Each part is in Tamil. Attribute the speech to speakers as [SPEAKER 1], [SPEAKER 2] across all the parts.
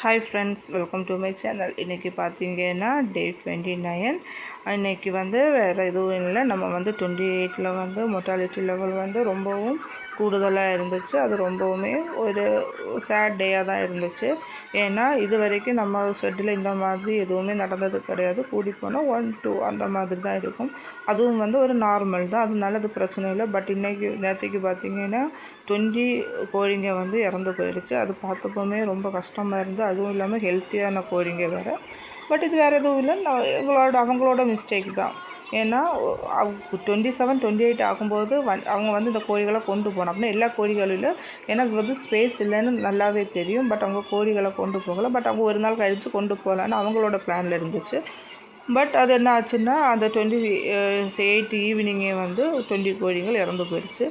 [SPEAKER 1] Hi friends, welcome to my channel. இன்றைக்கி பார்த்தீங்கன்னா டே 29. இன்றைக்கி வேறு எதுவும் இல்லை. நம்ம 28ல் மொர்டாலிட்டி லெவல் ரொம்பவும் கூடுதலாக இருந்துச்சு. அது ரொம்பவுமே ஒரு சேட் டேயாக தான் இருந்துச்சு. ஏன்னா இது வரைக்கும் நம்ம ஷெட்டில் இந்த மாதிரி எதுவுமே நடந்தது கிடையாது. கூடி போனால் 1-2 அந்த மாதிரி தான் இருக்கும். அதுவும் ஒரு நார்மல் தான், அதனால அது பிரச்சனை இல்லை. பட் நேற்றுக்கு பார்த்தீங்கன்னா 20 கோழிங்க இறந்து போயிடுச்சு. அது பார்த்தப்போமே ரொம்ப கஷ்டமாக இருந்து, அதுவும் இல்லாமல் ஹெல்த்தியான கோழிங்க வேறு. பட் இது வேறு எதுவும் இல்லை, அவங்களோட மிஸ்டேக் தான். ஏன்னா 27-28 ஆகும்போது அவங்க இந்த கோழிகளை கொண்டு போகணும் அப்படின்னா எல்லா கோழிகளிலும். ஏன்னா அது ஸ்பேஸ் இல்லைன்னு நல்லாவே தெரியும். பட் அவங்க கோழிகளை கொண்டு போகலை. பட் அவங்க ஒரு நாள் கழித்து கொண்டு போகலான்னு அவங்களோட பிளானில் இருந்துச்சு. பட் அது என்ன ஆச்சுன்னா, அந்த 28 ஈவினிங்கே 20 கோழிகள் இறந்து போயிடுச்சு.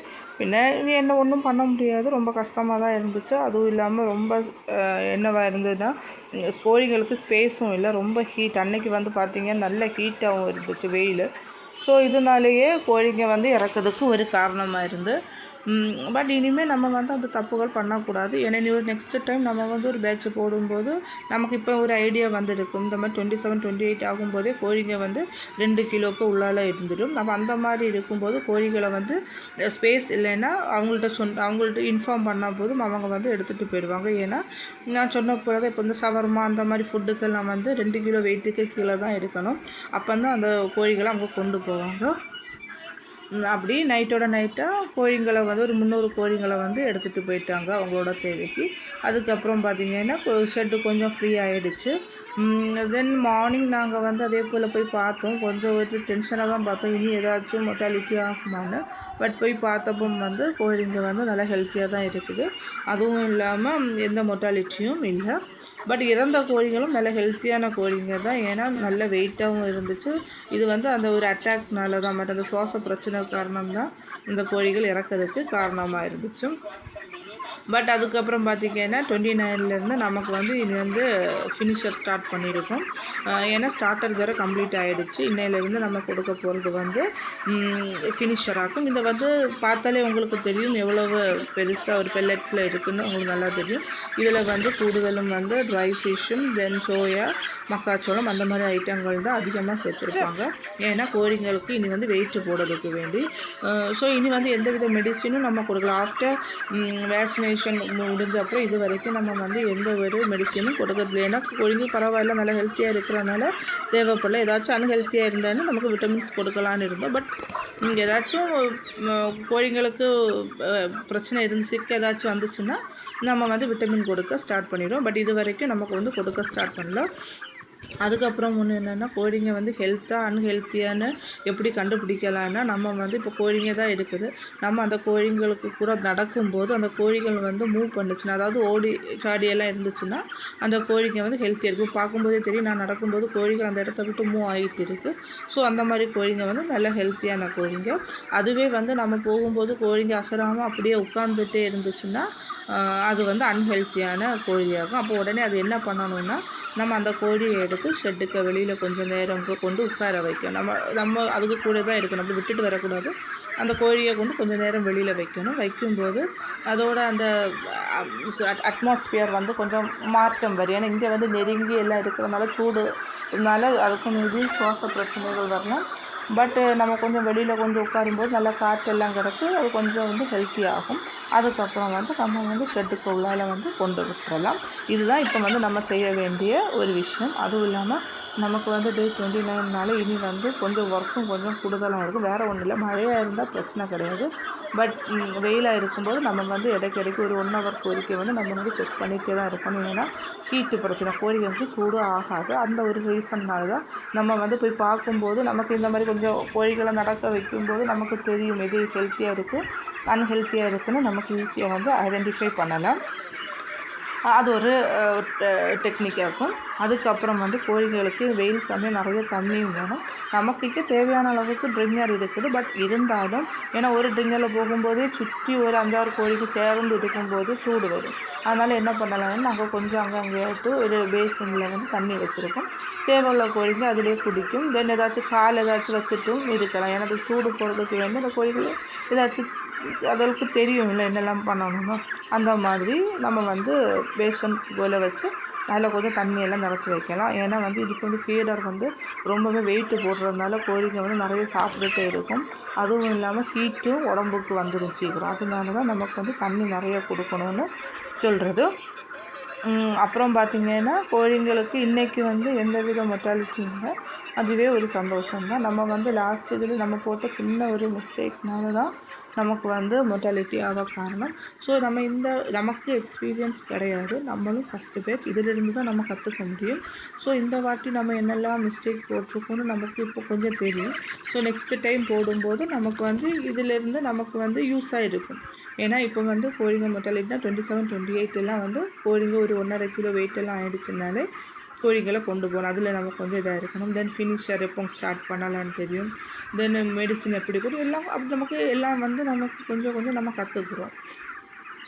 [SPEAKER 1] என்ன ஒன்றும் பண்ண முடியாது, ரொம்ப கஷ்டமாக தான் இருந்துச்சு. அதுவும் இல்லாமல் ரொம்ப என்னவாக இருந்ததுன்னா, கோழிகளுக்கு ஸ்பேஸும் இல்லை, ரொம்ப ஹீட். அன்னைக்கு பார்த்திங்கன்னா நல்ல ஹீட்டாகவும் இருந்துச்சு, வெயில். ஸோ இதனாலேயே கோழிங்க இறக்கிறதுக்கு ஒரு காரணமாக இருந்து. பட் இனிமேல் நம்ம அந்த தப்புகள் பண்ணக்கூடாது. ஏன்னா நெக்ஸ்ட்டு டைம் நம்ம ஒரு பேட்ச் போடும்போது நமக்கு இப்போ ஒரு ஐடியா இருக்கும். இந்த மாதிரி 27-28 ஆகும்போதே கோழிங்க 2 கிலோவுக்கு உள்ளால இருந்துடும். நம்ம அந்த மாதிரி இருக்கும்போது கோழிகளை ஸ்பேஸ் இல்லைன்னா அவங்கள்ட்ட இன்ஃபார்ம் பண்ணால் போதும், அவங்க எடுத்துகிட்டு போயிடுவாங்க. ஏன்னா நான் சொன்ன போல இப்போ சவர்மா அந்த மாதிரி ஃபுட்டுக்கெல்லாம் 2 கிலோ வெயிட்டுக்கு கீழே தான் இருக்கணும். அப்போ தான் அந்த கோழிகளை அவங்க கொண்டு போவாங்க. அப்படி நைட்டோட நைட்டாக கோழிங்களை ஒரு 300 கோழிங்களை எடுத்துகிட்டு போயிட்டாங்க அவங்களோட தேவைக்கு. அதுக்கப்புறம் பார்த்திங்கன்னா ஷெட்டு கொஞ்சம் ஃப்ரீ ஆகிடுச்சு. தென் மார்னிங் நாங்கள் அதே போல் போய் பார்த்தோம். கொஞ்சம் ஒரு டென்ஷனாக தான் பார்த்தோம், இனி ஏதாச்சும் மொர்டாலிட்டி ஆகுமான்னு. பட் போய் பார்த்தப்போ கோழிங்க நல்லா ஹெல்த்தியாக தான் இருக்குது. அதுவும் இல்லாமல் எந்த மொர்டாலிட்டியும் இல்லை. பட் இறந்த கோழிகளும் நல்ல ஹெல்த்தியான கோழிங்க தான். ஏன்னா நல்ல வெயிட்டாகவும் இருந்துச்சு. இது அந்த ஒரு அட்டாக்னால தான், அந்த சுவாச பிரச்சனை காரணம் தான் இந்த கோழிகள் இறக்கிறதுக்கு காரணமாக இருந்துச்சு. பட் அதுக்கப்புறம் பார்த்திங்கன்னா 29லேருந்து நமக்கு இனி ஃபினிஷர் ஸ்டார்ட் பண்ணியிருக்கோம். ஏன்னா ஸ்டார்டர் வேறு கம்ப்ளீட் ஆகிடுச்சு. இன்னையிலேருந்து நம்ம கொடுக்க போகிறது ஃபினிஷர் ஆகும். இதை பார்த்தாலே உங்களுக்கு தெரியும் எவ்வளவு பெருசாக ஒரு பெல்லட்டில் இருக்குதுன்னு உங்களுக்கு நல்லா தெரியும். இதில் கூடுதலும் ட்ரை ஃபிஷ்ஷும் தென் சோயா, மக்காச்சோளம் அந்த மாதிரி ஐட்டங்கள் தான் அதிகமாக சேர்த்துருப்பாங்க. ஏன்னா கோழிங்களுக்கு இனி வெயிட்டு போடுறதுக்கு வேண்டி. ஸோ இனி எந்தவித மெடிசினும் நம்ம கொடுக்கலாம். ஆஃப்டர் வேக்சினேஷன் முடிஞ்ச அப்புறம் இது வரைக்கும் நம்ம எந்த ஒரு மெடிசனும் கொடுக்கறதில்லை. ஏன்னா கோழிங்க பரவாயில்ல, நல்லா ஹெல்த்தியாக இருக்கிறனால தேவைப்படல. ஏதாச்சும் அன்ஹெல்த்தியாக இருந்தாலும் நமக்கு விட்டமின்ஸ் கொடுக்கலான்னு இருந்தோம். பட் இங்கே ஏதாச்சும் கோழிங்களுக்கு பிரச்சனை சிக்க ஏதாச்சும் வந்துச்சுன்னா நம்ம விட்டமின் கொடுக்க ஸ்டார்ட் பண்ணிடுவோம். பட் இது வரைக்கும் நமக்கு கொடுக்க ஸ்டார்ட் பண்ணல. அதுக்கப்புறம் ஒன்று என்னென்னா, கோழிங்க ஹெல்த்தாக அன்ஹெல்த்தியான்னு எப்படி கண்டுபிடிக்கலான்னா, நம்ம இப்போ கோழிங்க தான் இருக்குது. நம்ம அந்த கோழிங்களுக்கு கூட நடக்கும்போது அந்த கோழிகள் மூவ் பண்ணுச்சுன்னா, அதாவது ஓடி சாடியெல்லாம் இருந்துச்சுன்னா அந்த கோழிங்க ஹெல்த்தியாக இருக்கும். பார்க்கும்போதே தெரியும், நான் நடக்கும்போது கோழிகள் அந்த இடத்த விட்டு மூவ் ஆகிட்டு இருக்குது. ஸோ அந்த மாதிரி கோழிங்க நல்ல ஹெல்த்தியான கோழிங்க. அதுவே நம்ம போகும்போது கோழிங்க அசராமல் அப்படியே உட்காந்துட்டே இருந்துச்சுன்னா அது அன்ஹெல்த்தியான கோழியாகும். அப்போ உடனே அது என்ன பண்ணணும்னா, நம்ம அந்த கோழியை எடுத்து ஷெட்டுக்கு வெளியில் கொஞ்சம் நேரம் கொண்டு உட்கார வைக்கணும். நம்ம அதுக்கு கூட தான் இருக்கணும், அப்படி விட்டுட்டு வரக்கூடாது. அந்த கோழியை கொண்டு கொஞ்சம் நேரம் வெளியில் வைக்கணும். வைக்கும்போது அதோட அந்த அட்மாஸ்பியர் கொஞ்சம் மாற்றம் வரும். ஏன்னா இங்கே நெருங்கி எல்லாம் இருக்கிறதுனால சூடு இதனால அதுக்கு மீறி சுவாச பிரச்சனைகள் வரலாம். பட் நம்ம கொஞ்சம் வெளியில் கொஞ்சம் உட்காரும்போது நல்லா காற்றெல்லாம் கிடச்சி அது கொஞ்சம் ஹெல்த்தி ஆகும். அதுக்கப்புறம் நம்ம ஷெட்டுக்கு உள்ளால் கொண்டு விட்டுறலாம். இதுதான் இப்போ நம்ம செய்ய வேண்டிய ஒரு விஷயம். அதுவும் இல்லாமல் நமக்கு டே 29னால இனி கொஞ்சம் ஒர்க்கும் கொஞ்சம் கூடுதலாக இருக்கும். வேறு ஒன்றும் இல்லை, மழையாக இருந்தால் பிரச்சனை கிடையாது. பட் வெயிலாக இருக்கும்போது நம்ம இடைக்கிடைக்கு ஒரு 1 ஹவர் கோரிக்கை நம்ம செக் பண்ணிகிட்டே தான் இருக்கணும். ஏன்னா ஹீட்டு பிரச்சனை, கோழிகளுக்கு சூடு ஆகாது. அந்த ஒரு ரீசன்னால தான் நம்ம போய் பார்க்கும்போது நமக்கு இந்த மாதிரி கொஞ்சம் கோழிகளை நடக்க வைக்கும்போது நமக்கு தெரியும் எது ஹெல்த்தியாக இருக்குது அன்ஹெல்த்தியாக இருக்குதுன்னு நமக்கு ஈஸியாக ஐடென்டிஃபை பண்ணலாம். அது ஒரு டெக்னிக்காக இருக்கும். அதுக்கப்புறம் கோழிகளுக்கு வெயில் சமயம் நிறைய தண்ணியும் வேணும். நமக்கு தேவையான அளவுக்கு ட்ரிங்கர் இருக்குது. பட் இருந்தாலும் ஏன்னா ஒரு ட்ரிங்கரில் போகும்போதே சுற்றி ஒரு 5-6 கோழிக்கு சேர்ந்து இருக்கும்போது சூடு வரும். அதனால் என்ன பண்ணலாம்னு நாங்கள் கொஞ்சம் அங்கேயாட்டு ஒரு பேசினில் தண்ணி வச்சுருக்கோம். தேவையுள்ள கோழிங்க அதிலே குடிக்கும். தென் ஏதாச்சும் கால் ஏதாச்சும் வச்சுட்டும் இருக்கலாம். ஏன்னா அது சூடு போடுறதுக்கு வேண்டி அந்த கோழிகள் ஏதாச்சும் அதற்கு தெரியும்ல என்னெல்லாம் பண்ணணுமோ. அந்த மாதிரி நம்ம வந்து பேசன் போல் வச்சு அதில் கொஞ்சம் தண்ணியெல்லாம் நிறச்சி வைக்கலாம். ஏன்னா வந்து இதுக்கு வந்து ஃபீடர் வந்து ரொம்பவே வெயிட்டு போடுறதுனால கோழிங்க வந்து நிறைய சாப்பிட்டுட்டே இருக்கும். அதுவும் இல்லாமல் ஹீட்டும் உடம்புக்கு வந்துடும் சீக்கிரம். அதனால தான் நமக்கு வந்து தண்ணி நிறைய கொடுக்கணும்னு சொல்கிறது. அப்புறம் பார்த்திங்கன்னா கோழிங்களுக்கு இன்றைக்கி வந்து எந்தவித மொர்ட்டாலிட்டியும் இல்லை. அதுவே ஒரு சந்தோஷம்தான். நம்ம வந்து லாஸ்ட் இதில் நம்ம போட்ட சின்ன ஒரு மிஸ்டேக்னால தான் நமக்கு வந்து மொர்ட்டாலிட்டி ஆக காரணம். ஸோ நமக்கு எக்ஸ்பீரியன்ஸ் கிடையாது. நம்மளும் ஃபஸ்ட்டு பேட்ச், இதிலிருந்து தான் நம்ம கற்றுக்க முடியும். ஸோ இந்த வாட்டி நம்ம என்னெல்லாம் மிஸ்டேக் போட்டிருக்கோன்னு நமக்கு இப்போ கொஞ்சம் தெரியும். ஸோ நெக்ஸ்ட்டு டைம் போடும்போது நமக்கு வந்து இதிலேருந்து நமக்கு வந்து யூஸாக இருக்கும். ஏன்னா இப்போ வந்து கோழிங்க மொர்ட்டாலிட்டினா 27, 28 எல்லாம் வந்து கோழிங்க ஒரு 1.5 கிலோ வெயிட்டெல்லாம் ஆகிடுச்சுனாலே கோழிகளை கொண்டு போகணும். அதில் நமக்கு வந்து இதாக இருக்கணும். தென் ஃபினிஷர் எப்போ ஸ்டார்ட் பண்ணலான்னு தெரியும். தென் மெடிசின் எப்படி கூட எல்லாம் அப்படி நமக்கு எல்லாம் வந்து நமக்கு கொஞ்சம் நம்ம கற்றுக்குறோம்.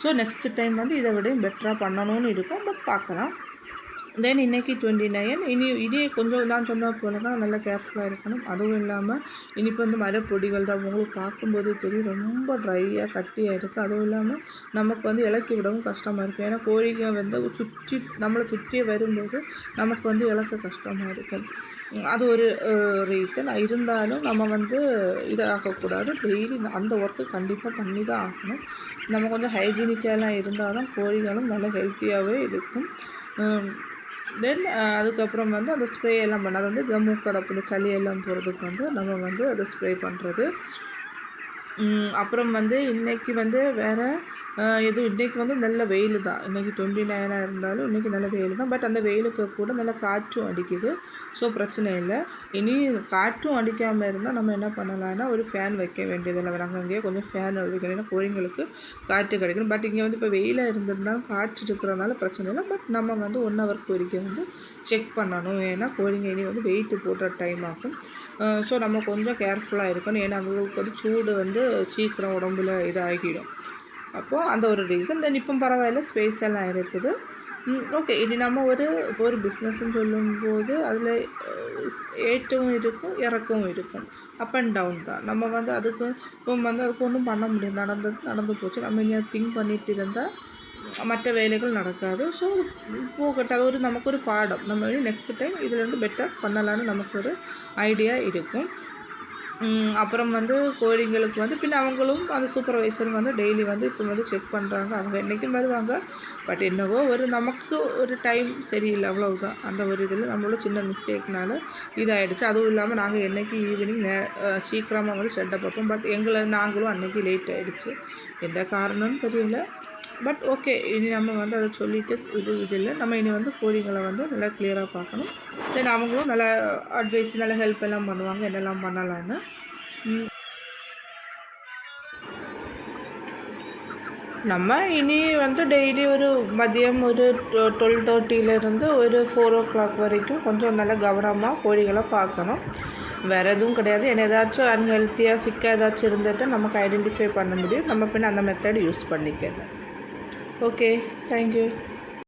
[SPEAKER 1] ஸோ நெக்ஸ்ட்டு டைம் வந்து இதை விட பெட்டராக பண்ணணும்னு இருக்கும். பட் பார்க்கலாம். தென் இன்றைக்கி 29. இதே கொஞ்சம் நான் சொன்ன போல தான் நல்லா கேர்ஃபுல்லாக இருக்கணும். அதுவும் இல்லாமல் இனிப்பு வந்து மரப்பொடிகள் தான் உங்களுக்கு பார்க்கும்போதே தெரியும், ரொம்ப ட்ரையாக கட்டியாக இருக்குது. அதுவும் இல்லாமல் நமக்கு வந்து இலக்கி விடவும் கஷ்டமாக இருக்கும். ஏன்னா கோழிகள் வந்து நம்மளை சுற்றியே வரும்போது நமக்கு வந்து இலக்க கஷ்டமாக இருக்கும். அது ஒரு ரீசன். இருந்தாலும் நம்ம வந்து இதை ஆகக்கூடாது. டெய்லி அந்த ஒர்க்கு கண்டிப்பாக பண்ணி தான் ஆகணும். நம்ம கொஞ்சம் ஹைஜீனிக்காலாம் இருந்தால் தான் கோழிகளும் நல்லா ஹெல்த்தியாகவே இருக்கும். தென் அதுக்கப்புறம் வந்து அந்த ஸ்ப்ரே எல்லாம் பண்ண, அது வந்து மூக்கடப்பு இந்த சளி எல்லாம் போகிறதுக்கு வந்து நம்ம வந்து அதை ஸ்ப்ரே பண்ணுறது. அப்புறம் வந்து இன்றைக்கி வந்து வேறு இன்றைக்கி வந்து நல்ல வெயில் தான். இன்றைக்கி 29 இருந்தாலும் இன்றைக்கி நல்ல வெயில் தான். பட் அந்த வெயிலுக்கு கூட நல்ல காற்றும் அடிக்குது. ஸோ பிரச்சனை இல்லை. இனி காற்றும் அடிக்காமல் இருந்தால் நம்ம என்ன பண்ணலான்னா ஒரு ஃபேன் வைக்க வேண்டியதில்லை. அங்கங்கேயே கொஞ்சம் ஃபேன் வைக்கணும். ஏன்னா கோழிங்களுக்கு காற்று கிடைக்கணும். பட் இங்கே வந்து இப்போ வெயிலாக இருந்திருந்தாலும் காற்று இருக்கிறதுனால பிரச்சனை இல்லை. பட் நம்ம வந்து 1 ஹவருக்கு ஒருக்க வந்து செக் பண்ணணும். ஏன்னா கோழிங்க இனி வந்து வெயிட்டு போடுற டைம் ஆகும். ஸோ நம்ம கொஞ்சம் கேர்ஃபுல்லாக இருக்கணும். ஏன்னா அவங்களுக்கு வந்து சூடு வந்து சீக்கிரம் உடம்புல இதாகிடும். அப்போது அந்த ஒரு ரீசன். தென் இப்போ பரவாயில்ல, ஸ்பேஸ் எல்லாம் இருக்குது. ஓகே. இது நம்ம ஒரு பிஸ்னஸ்ன்னு சொல்லும்போது அதில் ஏற்றவும் இருக்கும், இறக்கவும் இருக்கும். அப் அண்ட் டவுன் தான். நம்ம வந்து அதுக்கு அதுக்கு ஒன்றும் பண்ண முடியாது. நடந்து போச்சு. நம்ம இனி திங்க் பண்ணிட்டு இருந்தால் மற்ற வேலைகள் நடக்காது. ஸோ போகட்டும். அது நமக்கு ஒரு பாடம். நம்ம நெக்ஸ்ட் டைம் இதிலேருந்து பெட்டர் பண்ணலான்னு நமக்கு ஒரு ஐடியா இருக்கும். அப்புறம் வந்து கோழிங்களுக்கு வந்து பின்ன அவங்களும் அந்த சூப்பர்வைசரும் வந்து டெய்லி வந்து இப்போ வந்து செக் பண்ணுறாங்க. அவங்க என்றைக்கும் வருவாங்க. பட் என்னவோ நமக்கு ஒரு டைம் சரியில்லை, அவ்வளவுதான். அந்த ஒரு இதில் நம்மளோட சின்ன மிஸ்டேக்னால இதாகிடுச்சு. அதுவும் இல்லாமல் நாங்கள் என்றைக்கு ஈவினிங் சீக்கிரமாக வந்து ஷெட்டை பார்ப்போம். பட் நாங்களும் அன்றைக்கி லேட் ஆகிடுச்சு. எந்த காரணம்னு தெரியல. But okay. இனி நம்ம வந்து அதை சொல்லிவிட்டு இது இல்லை. நம்ம இனி வந்து கோழிங்களை வந்து நல்லா கிளியராக பார்க்கணும். தென் அவங்களும் நல்லா அட்வைஸ், நல்லா ஹெல்ப் எல்லாம் பண்ணுவாங்க என்னெல்லாம் பண்ணலான்னு. நம்ம இனி வந்து டெய்லி ஒரு மதியம் ஒரு 12:30 ஒரு 4 o'clock வரைக்கும் கொஞ்சம் நல்லா கவனமாக கோழிகளை பார்க்கணும். வேறு எதுவும் கிடையாது. என்ன ஏதாச்சும் அன்ஹெல்த்தியாக சிக்காக ஏதாச்சும் இருந்துட்டு நமக்கு ஐடென்டிஃபை பண்ண முடியும். நம்ம பின்ன அந்த மெத்தட் யூஸ் பண்ணிக்கணும். Okay, thank you.